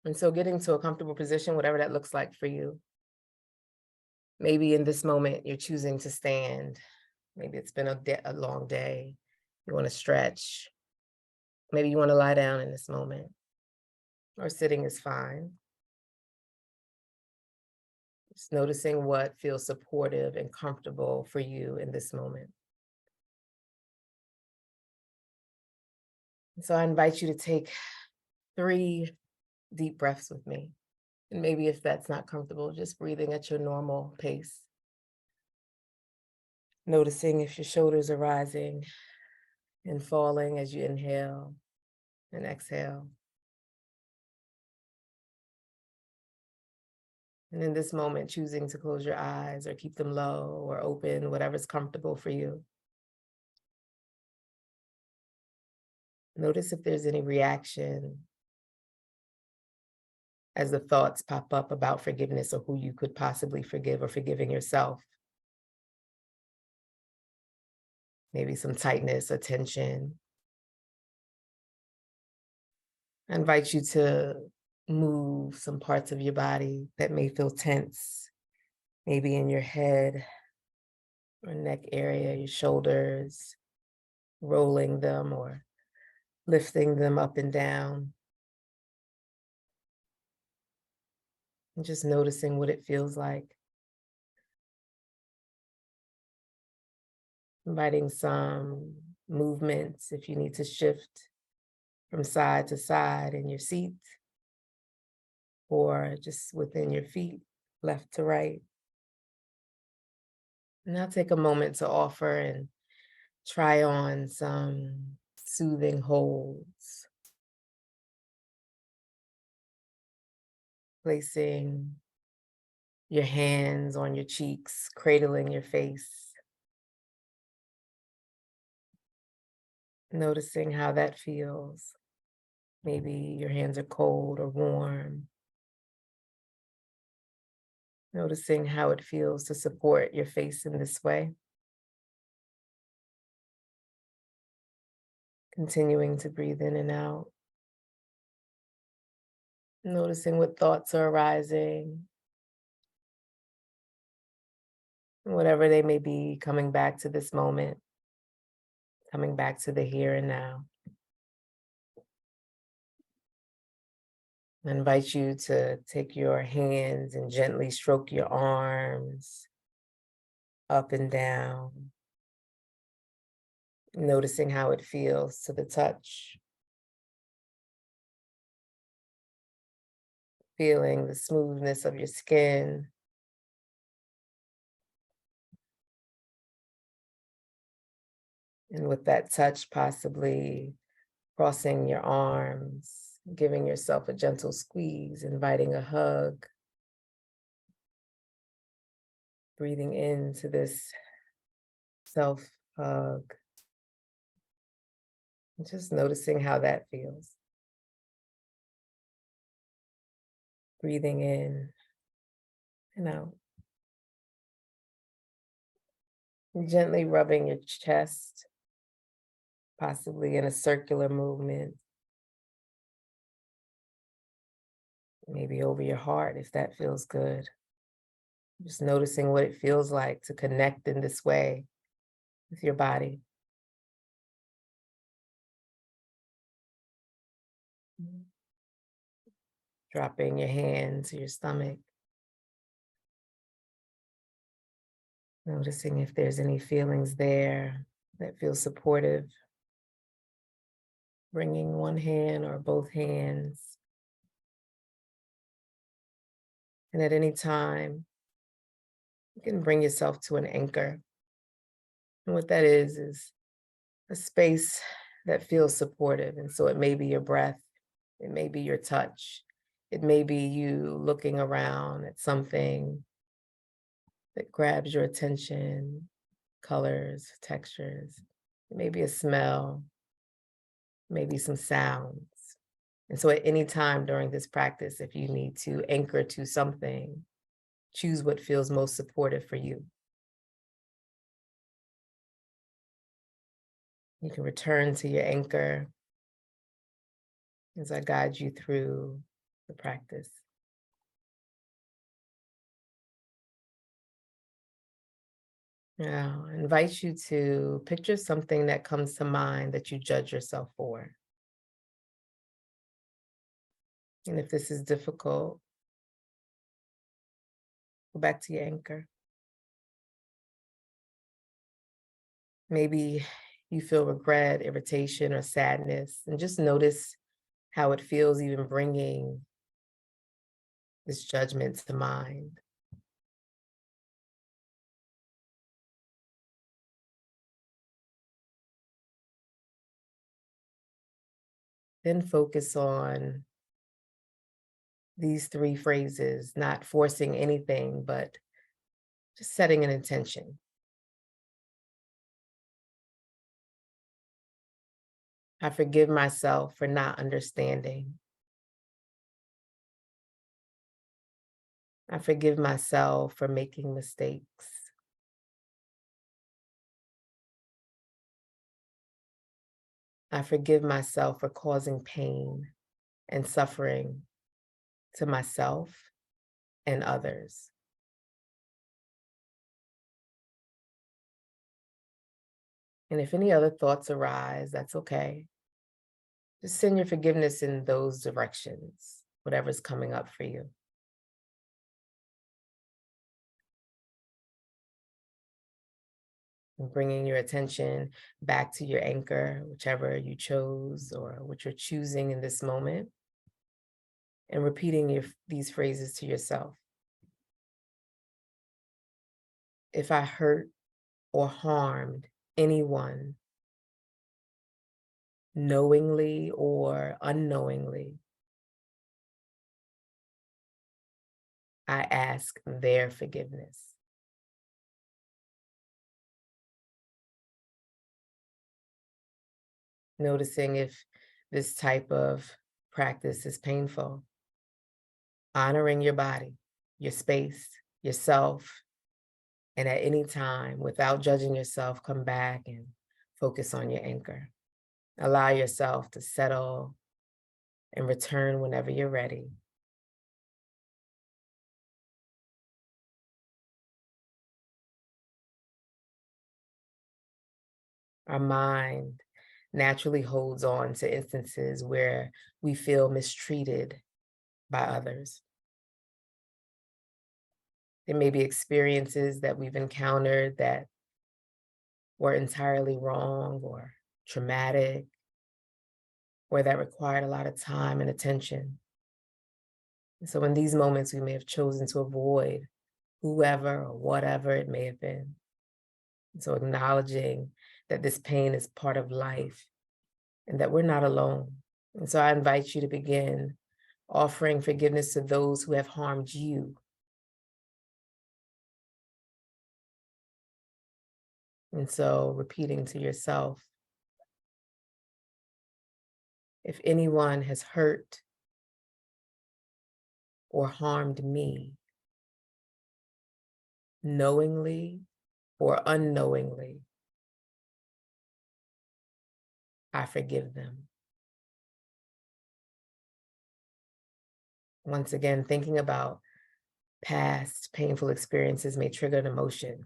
And so getting to a comfortable position, whatever that looks like for you. Maybe in this moment, you're choosing to stand. Maybe it's been a long day. You want to stretch. Maybe you want to lie down in this moment, or sitting is fine. Just noticing what feels supportive and comfortable for you in this moment. So I invite you to take 3 deep breaths with me. And maybe if that's not comfortable, just breathing at your normal pace. Noticing if your shoulders are rising and falling as you inhale and exhale. And in this moment, choosing to close your eyes or keep them low or open, whatever's comfortable for you. Notice if there's any reaction as the thoughts pop up about forgiveness or who you could possibly forgive or forgiving yourself. Maybe some tightness or tension. I invite you to move some parts of your body that may feel tense, maybe in your head or neck area, your shoulders, rolling them or lifting them up and down, and just noticing what it feels like. Inviting some movements if you need to shift from side to side in your seat or just within your feet, left to right. And I'll take a moment to offer and try on some soothing holds, placing your hands on your cheeks, cradling your face, noticing how that feels. Maybe your hands are cold or warm, noticing how it feels to support your face in this way. Continuing to breathe in and out, noticing what thoughts are arising, whatever they may be, coming back to this moment, coming back to the here and now. I invite you to take your hands and gently stroke your arms up and down, noticing how it feels to the touch, feeling the smoothness of your skin, and with that touch, possibly crossing your arms, giving yourself a gentle squeeze, inviting a hug, breathing into this self hug, and just noticing how that feels. Breathing in and out, and gently rubbing your chest, possibly in a circular movement, maybe over your heart if that feels good. Just noticing what it feels like to connect in this way with your body. Mhm. Dropping your hand to your stomach, noticing if there's any feelings there that feel supportive. Bringing one hand or both hands, and at any time, you can bring yourself to an anchor. And what that is a space that feels supportive. And so it may be your breath, it may be your touch, it may be you looking around at something that grabs your attention, colors, textures. It may be a smell, maybe some sounds. And so at any time during this practice, if you need to anchor to something, choose what feels most supportive for you. You can return to your anchor as I guide you through the practice. Now, I invite you to picture something that comes to mind that you judge yourself for. And if this is difficult, go back to your anchor. Maybe you feel regret, irritation, or sadness, and just notice how it feels even bringing this judgment to mind. Then focus on these three phrases, not forcing anything, but just setting an intention. I forgive myself for not understanding. I forgive myself for making mistakes. I forgive myself for causing pain and suffering to myself and others. And if any other thoughts arise, that's okay. Just send your forgiveness in those directions, whatever's coming up for you. And bringing your attention back to your anchor, whichever you chose or what you're choosing in this moment, and repeating these phrases to yourself. If I hurt or harmed anyone, knowingly or unknowingly, I ask their forgiveness. Noticing if this type of practice is painful. Honoring your body, your space, yourself, and at any time, without judging yourself, come back and focus on your anchor. Allow yourself to settle and return whenever you're ready. Our mind naturally holds on to instances where we feel mistreated by others. There may be experiences that we've encountered that were entirely wrong or traumatic, or that required a lot of time and attention. And so in these moments, we may have chosen to avoid whoever or whatever it may have been. And so acknowledging that this pain is part of life and that we're not alone. And so I invite you to begin offering forgiveness to those who have harmed you. And so repeating to yourself, if anyone has hurt or harmed me, knowingly or unknowingly, I forgive them. Once again, thinking about past painful experiences may trigger an emotion.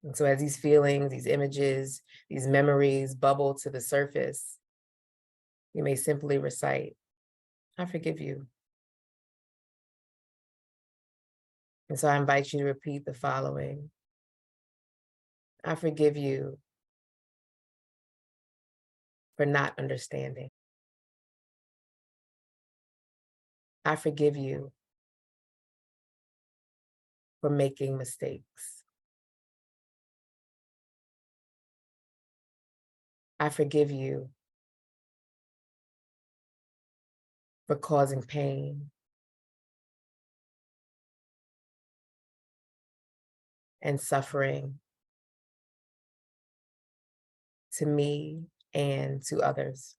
And so as these feelings, these images, these memories bubble to the surface, you may simply recite, I forgive you. And so I invite you to repeat the following. I forgive you for not understanding. I forgive you for making mistakes. I forgive you for causing pain and suffering to me and to others.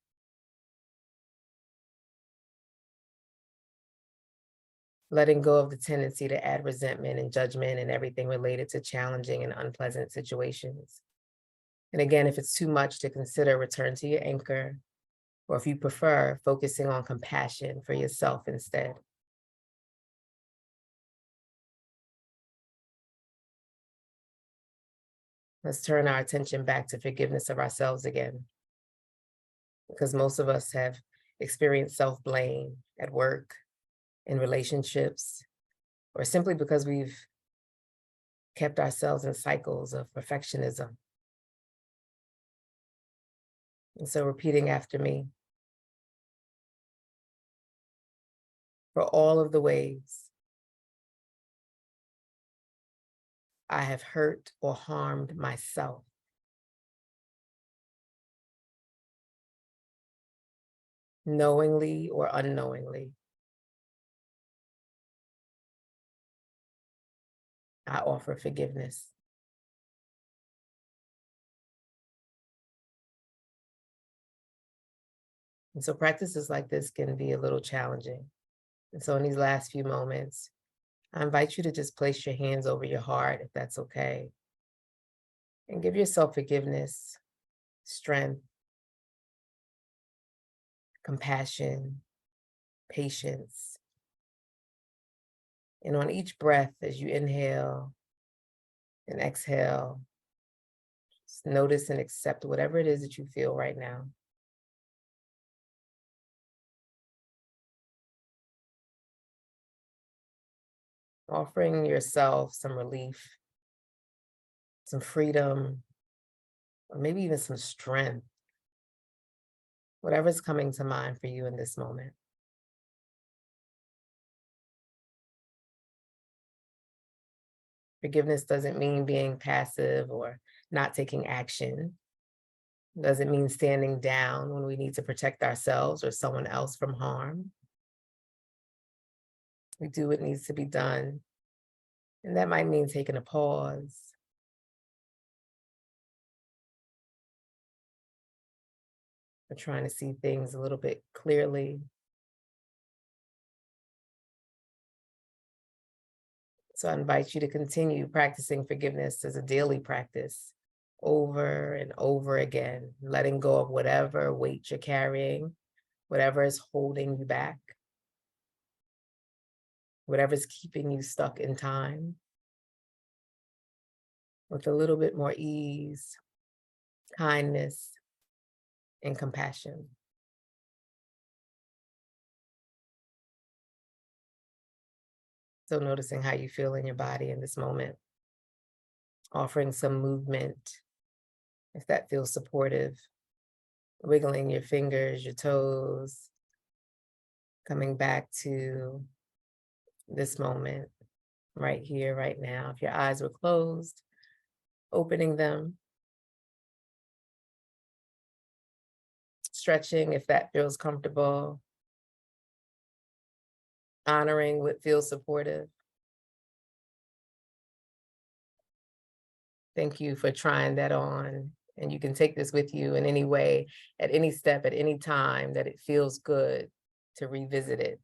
Letting go of the tendency to add resentment and judgment and everything related to challenging and unpleasant situations. And again, if it's too much to consider, return to your anchor, or if you prefer, focusing on compassion for yourself instead. Let's turn our attention back to forgiveness of ourselves again, because most of us have experienced self-blame at work, in relationships, or simply because we've kept ourselves in cycles of perfectionism. And so repeating after me, for all of the ways I have hurt or harmed myself, knowingly or unknowingly, I offer forgiveness. And so practices like this can be a little challenging. And so in these last few moments, I invite you to just place your hands over your heart, if that's okay, and give yourself forgiveness, strength, compassion, patience. And on each breath, as you inhale and exhale, just notice and accept whatever it is that you feel right now. Offering yourself some relief, some freedom, or maybe even some strength, whatever's coming to mind for you in this moment. Forgiveness doesn't mean being passive or not taking action. Doesn't mean standing down when we need to protect ourselves or someone else from harm. We do what needs to be done. And that might mean taking a pause, or trying to see things a little bit clearly. So I invite you to continue practicing forgiveness as a daily practice over and over again, letting go of whatever weight you're carrying, whatever is holding you back, whatever's keeping you stuck in time, with a little bit more ease, kindness, and compassion. So noticing how you feel in your body in this moment, offering some movement, if that feels supportive, wiggling your fingers, your toes, coming back to this moment right here, right now. If your eyes were closed, opening them, stretching if that feels comfortable, honoring what feels supportive. Thank you for trying that on. And you can take this with you in any way, at any step, at any time that it feels good to revisit it.